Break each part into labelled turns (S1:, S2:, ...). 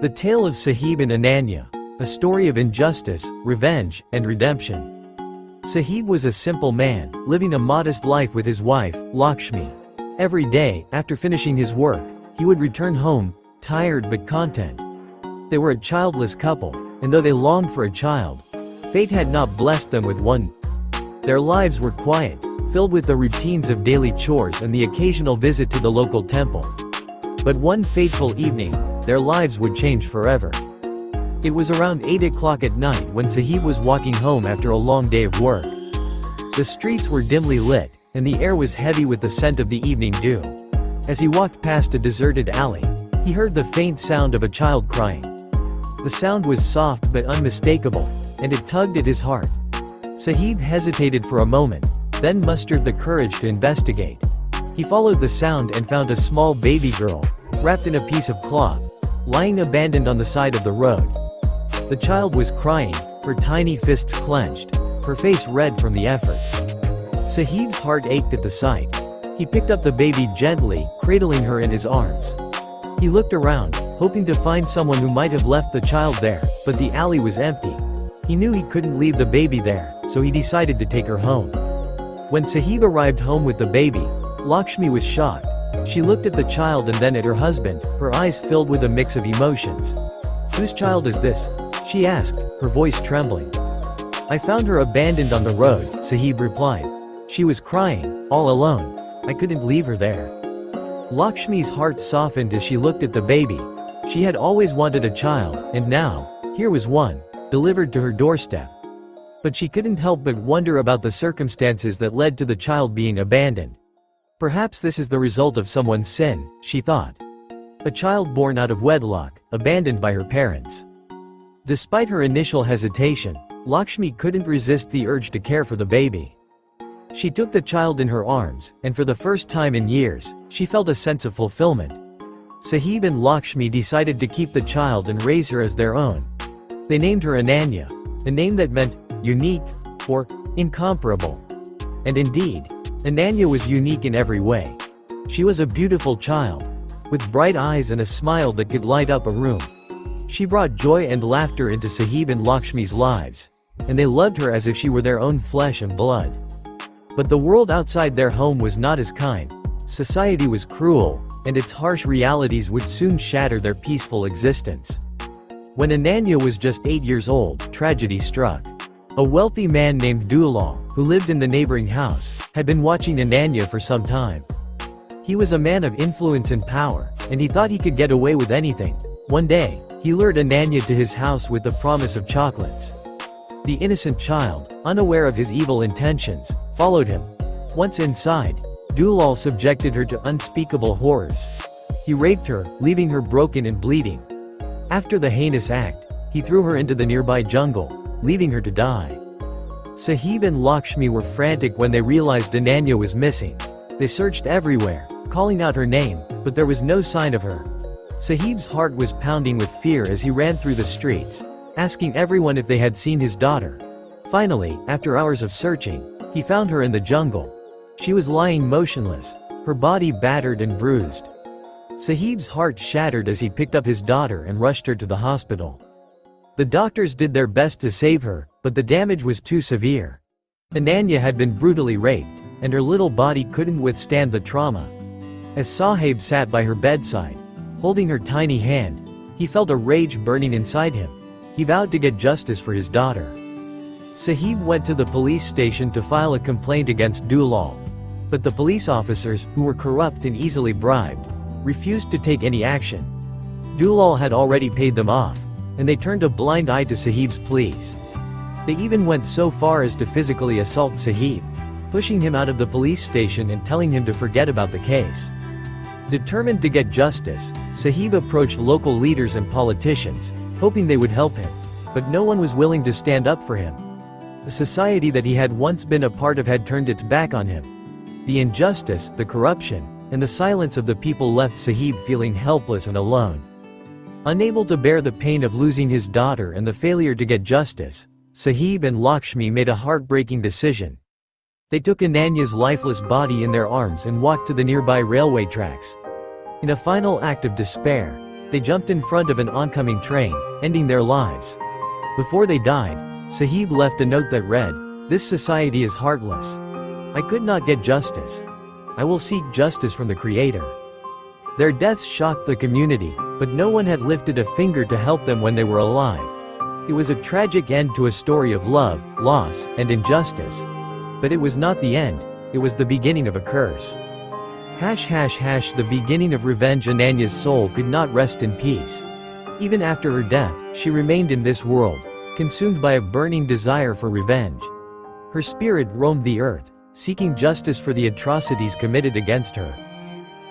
S1: The Tale of Sahib and Ananya, a story of injustice, revenge, and redemption. Sahib was a simple man, living a modest life with his wife, Lakshmi. Every day, after finishing his work, he would return home, tired but content. They were a childless couple, and though they longed for a child, fate had not blessed them with one. Their lives were quiet, filled with the routines of daily chores and the occasional visit to the local temple. But one fateful evening, their lives would change forever. It was around 8 o'clock at night when Sahib was walking home after a long day of work. The streets were dimly lit, and the air was heavy with the scent of the evening dew. As he walked past a deserted alley, he heard the faint sound of a child crying. The sound was soft but unmistakable, and it tugged at his heart. Sahib hesitated for a moment, then mustered the courage to investigate. He followed the sound and found a small baby girl, wrapped in a piece of cloth, lying abandoned on the side of the road. The child was crying, her tiny fists clenched, her face red from the effort. Sahib's heart ached at the sight. He picked up the baby gently, cradling her in his arms. He looked around, hoping to find someone who might have left the child there, but the alley was empty. He knew he couldn't leave the baby there, so he decided to take her home. When Sahib arrived home with the baby, Lakshmi was shocked. She looked at the child and then at her husband, her eyes filled with a mix of emotions. "Whose child is this?" she asked, her voice trembling. "I found her abandoned on the road," Sahib replied. "She was crying, all alone. I couldn't leave her there." Lakshmi's heart softened as she looked at the baby. She had always wanted a child, and now, here was one, delivered to her doorstep. But she couldn't help but wonder about the circumstances that led to the child being abandoned. Perhaps this is the result of someone's sin, she thought. A child born out of wedlock, abandoned by her parents. Despite her initial hesitation, Lakshmi couldn't resist the urge to care for the baby. She took the child in her arms, and for the first time in years, she felt a sense of fulfillment. Sahib and Lakshmi decided to keep the child and raise her as their own. They named her Ananya, a name that meant unique, or incomparable. And indeed, Ananya was unique in every way. She was a beautiful child, with bright eyes and a smile that could light up a room. She brought joy and laughter into Sahib and Lakshmi's lives, and they loved her as if she were their own flesh and blood. But the world outside their home was not as kind. Society was cruel, and its harsh realities would soon shatter their peaceful existence. When Ananya was just 8 years old, tragedy struck. A wealthy man named Dulal, who lived in the neighboring house, had been watching Ananya for some time. He was a man of influence and power, and he thought he could get away with anything. One day, he lured Ananya to his house with the promise of chocolates. The innocent child, unaware of his evil intentions, followed him. Once inside, Dulal subjected her to unspeakable horrors. He raped her, leaving her broken and bleeding. After the heinous act, he threw her into the nearby jungle, leaving her to die. Sahib and Lakshmi were frantic when they realized Ananya was missing. They searched everywhere, calling out her name, but there was no sign of her. Sahib's heart was pounding with fear as he ran through the streets, asking everyone if they had seen his daughter. Finally, after hours of searching, he found her in the jungle. She was lying motionless, her body battered and bruised. Sahib's heart shattered as he picked up his daughter and rushed her to the hospital. The doctors did their best to save her, but the damage was too severe. Ananya had been brutally raped, and her little body couldn't withstand the trauma. As Sahib sat by her bedside, holding her tiny hand, he felt a rage burning inside him. He vowed to get justice for his daughter. Sahib went to the police station to file a complaint against Dulal. But the police officers, who were corrupt and easily bribed, refused to take any action. Dulal had already paid them off, and they turned a blind eye to Sahib's pleas. They even went so far as to physically assault Sahib, pushing him out of the police station and telling him to forget about the case. Determined to get justice, Sahib approached local leaders and politicians, hoping they would help him, but no one was willing to stand up for him. The society that he had once been a part of had turned its back on him. The injustice, the corruption, and the silence of the people left Sahib feeling helpless and alone. Unable to bear the pain of losing his daughter and the failure to get justice, Sahib and Lakshmi made a heartbreaking decision. They took Ananya's lifeless body in their arms and walked to the nearby railway tracks. In a final act of despair, They jumped in front of an oncoming train, ending their lives. Before they died, Sahib left a note that read, "This society is heartless. I could not get justice. I will seek justice from the Creator." Their deaths shocked the community, but no one had lifted a finger to help them when they were alive. It was a tragic end to a story of love, loss, and injustice. But it was not the end, it was the beginning of a curse. The beginning of revenge. Ananya's soul could not rest in peace. Even after her death, she remained in this world, consumed by a burning desire for revenge. Her spirit roamed the earth, seeking justice for the atrocities committed against her.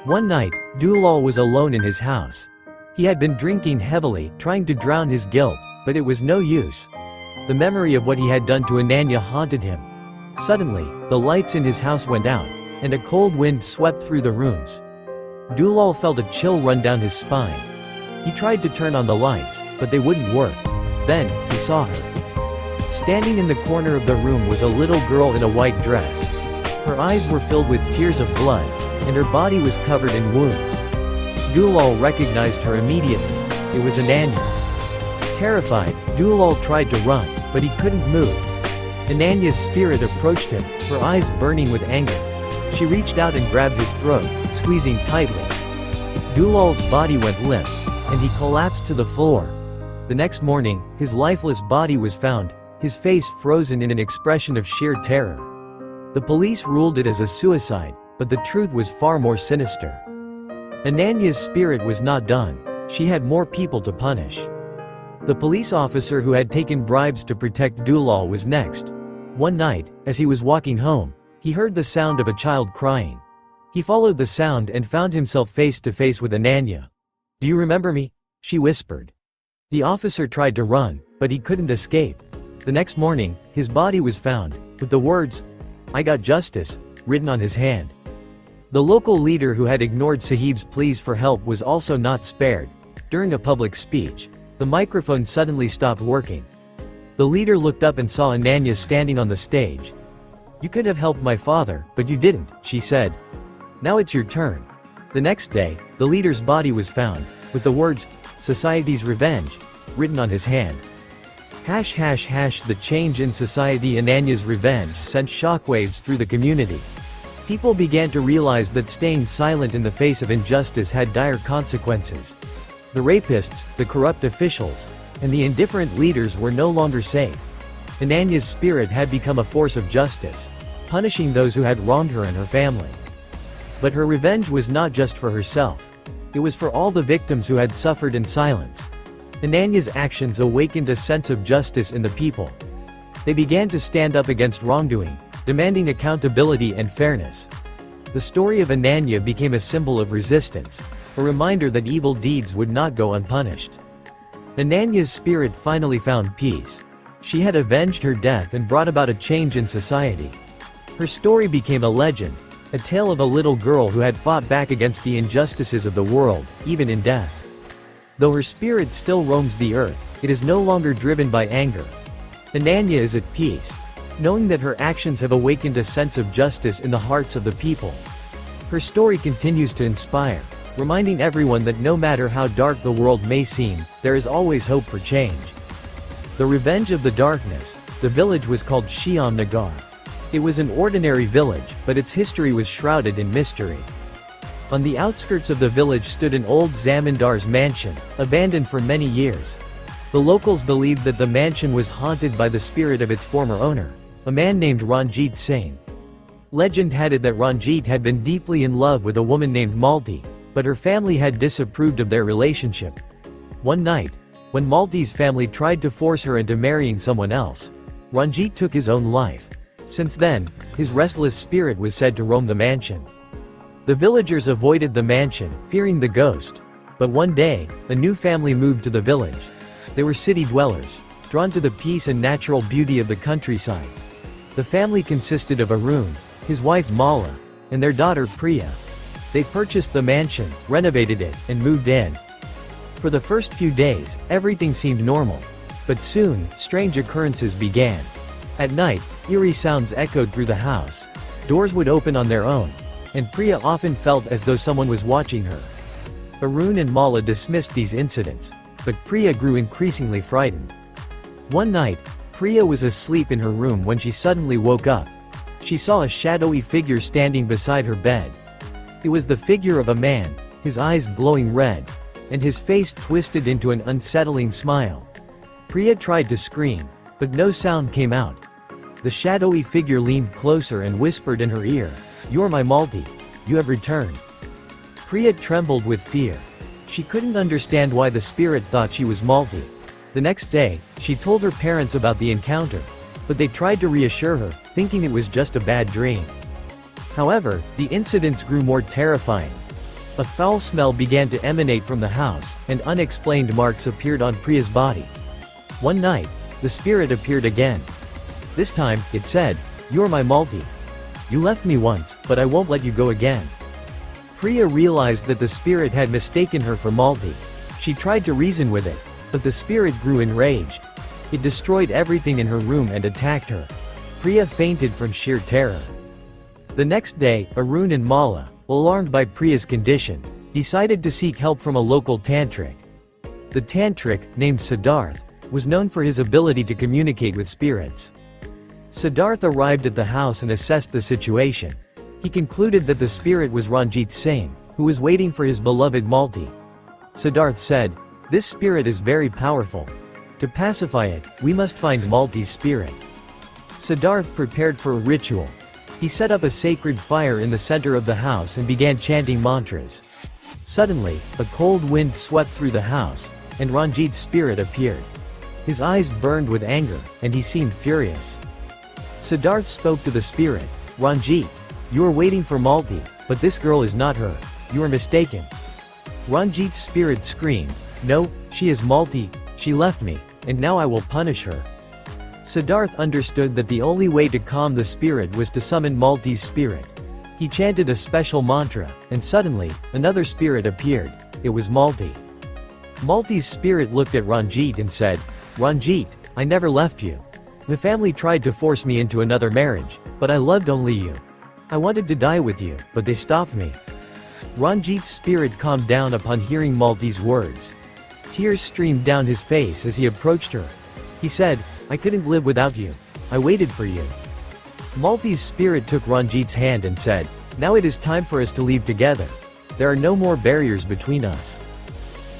S1: One night, Dulal was alone in his house. He had been drinking heavily, trying to drown his guilt, but it was no use. The memory of what he had done to Ananya haunted him. Suddenly, the lights in his house went out, and a cold wind swept through the rooms. Dulal felt a chill run down his spine. He tried to turn on the lights, but they wouldn't work. Then, he saw her. Standing in the corner of the room was a little girl in a white dress. Her eyes were filled with tears of blood, and her body was covered in wounds. Dulal recognized her immediately. It was Ananya. Terrified, Dulal tried to run, but he couldn't move. Ananya's spirit approached him, her eyes burning with anger. She reached out and grabbed his throat, squeezing tightly. Dulal's body went limp, and he collapsed to the floor. The next morning, his lifeless body was found, his face frozen in an expression of sheer terror. The police ruled it as a suicide, but the truth was far more sinister. Ananya's spirit was not done. She had more people to punish. The police officer who had taken bribes to protect Dulal was next. One night, as he was walking home, he heard the sound of a child crying. He followed the sound and found himself face to face with Ananya. "Do you remember me?" she whispered. The officer tried to run, but he couldn't escape. The next morning, his body was found, with the words, "I got justice," written on his hand. The local leader who had ignored Sahib's pleas for help was also not spared. During a public speech, the microphone suddenly stopped working. The leader looked up and saw Ananya standing on the stage. "You could have helped my father, but you didn't," she said. "Now it's your turn." The next day, the leader's body was found, with the words, "Society's revenge," written on his hand. The change in society. Ananya's revenge sent shockwaves through the community. People began to realize that staying silent in the face of injustice had dire consequences. The rapists, the corrupt officials, and the indifferent leaders were no longer safe. Ananya's spirit had become a force of justice, punishing those who had wronged her and her family. But her revenge was not just for herself. It was for all the victims who had suffered in silence. Ananya's actions awakened a sense of justice in the people. They began to stand up against wrongdoing, demanding accountability and fairness. The story of Ananya became a symbol of resistance, a reminder that evil deeds would not go unpunished. Ananya's spirit finally found peace. She had avenged her death and brought about a change in society. Her story became a legend, a tale of a little girl who had fought back against the injustices of the world, even in death. Though her spirit still roams the earth, it is no longer driven by anger. Ananya is at peace, knowing that her actions have awakened a sense of justice in the hearts of the people. Her story continues to inspire, reminding everyone that no matter how dark the world may seem, there is always hope for change. The Revenge of the Darkness. The village was called Shyam Nagar. It was an ordinary village, but its history was shrouded in mystery. On the outskirts of the village stood an old zamindar's mansion, abandoned for many years. The locals believed that the mansion was haunted by the spirit of its former owner, a man named Ranjit Singh. Legend had it that Ranjit had been deeply in love with a woman named Malti, but her family had disapproved of their relationship. One night, when Malti's family tried to force her into marrying someone else, Ranjit took his own life. Since then, his restless spirit was said to roam the mansion. The villagers avoided the mansion, fearing the ghost. But one day, a new family moved to the village. They were city dwellers, drawn to the peace and natural beauty of the countryside. The family consisted of Arun, his wife Mala, and their daughter Priya. They purchased the mansion, renovated it, and moved in. For the first few days, everything seemed normal. But soon, strange occurrences began. At night, eerie sounds echoed through the house. Doors would open on their own, and Priya often felt as though someone was watching her. Arun and Mala dismissed these incidents, but Priya grew increasingly frightened. One night, Priya was asleep in her room when she suddenly woke up. She saw a shadowy figure standing beside her bed. It was the figure of a man, his eyes glowing red, and his face twisted into an unsettling smile. Priya tried to scream, but no sound came out. The shadowy figure leaned closer and whispered in her ear, "You're my Malti. You have returned." Priya trembled with fear. She couldn't understand why the spirit thought she was Malti. The next day, she told her parents about the encounter, but they tried to reassure her, thinking it was just a bad dream. However, the incidents grew more terrifying. A foul smell began to emanate from the house, and unexplained marks appeared on Priya's body. One night, the spirit appeared again. This time, it said, "You're my Malti. You left me once, but I won't let you go again." Priya realized that the spirit had mistaken her for Malti. She tried to reason with it, but the spirit grew enraged. It destroyed everything in her room and attacked her. Priya fainted from sheer terror. The next day, Arun and Mala, alarmed by Priya's condition, decided to seek help from a local tantric. The tantric, named Siddharth, was known for his ability to communicate with spirits. Siddharth arrived at the house and assessed the situation. He concluded that the spirit was Ranjit Singh, who was waiting for his beloved Malti. Siddharth said, "This spirit is very powerful. To pacify it, we must find Malti's spirit." Siddharth prepared for a ritual. He set up a sacred fire in the center of the house and began chanting mantras. Suddenly, a cold wind swept through the house, and Ranjit's spirit appeared. His eyes burned with anger, and he seemed furious. Siddharth spoke to the spirit, "Ranjit, you are waiting for Malti, but this girl is not her. You are mistaken." Ranjit's spirit screamed, "No, she is Malti, she left me, and now I will punish her." Siddharth understood that the only way to calm the spirit was to summon Malti's spirit. He chanted a special mantra, and suddenly, another spirit appeared. It was Malti. Malti's spirit looked at Ranjit and said, "Ranjit, I never left you. The family tried to force me into another marriage, but I loved only you. I wanted to die with you, but they stopped me." Ranjit's spirit calmed down upon hearing Malti's words. Tears streamed down his face as he approached her. He said, "I couldn't live without you. I waited for you." Malti's spirit took Ranjit's hand and said, "Now it is time for us to leave together. There are no more barriers between us."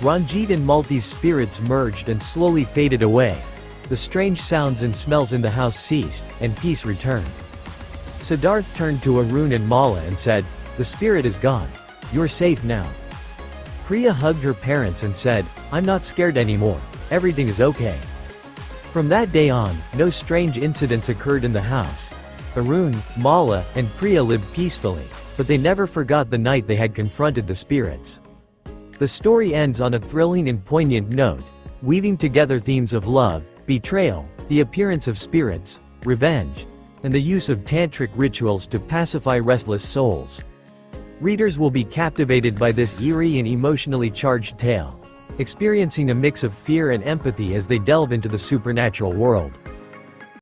S1: Ranjit and Malti's spirits merged and slowly faded away. The strange sounds and smells in the house ceased, and peace returned. Siddharth turned to Arun and Mala and said, "The spirit is gone. You're safe now." Priya hugged her parents and said, "I'm not scared anymore. Everything is okay." From that day on, no strange incidents occurred in the house. Arun, Mala, and Priya lived peacefully, but they never forgot the night they had confronted the spirits. The story ends on a thrilling and poignant note, weaving together themes of love, betrayal, the appearance of spirits, revenge, and the use of tantric rituals to pacify restless souls. Readers will be captivated by this eerie and emotionally charged tale, experiencing a mix of fear and empathy as they delve into the supernatural world.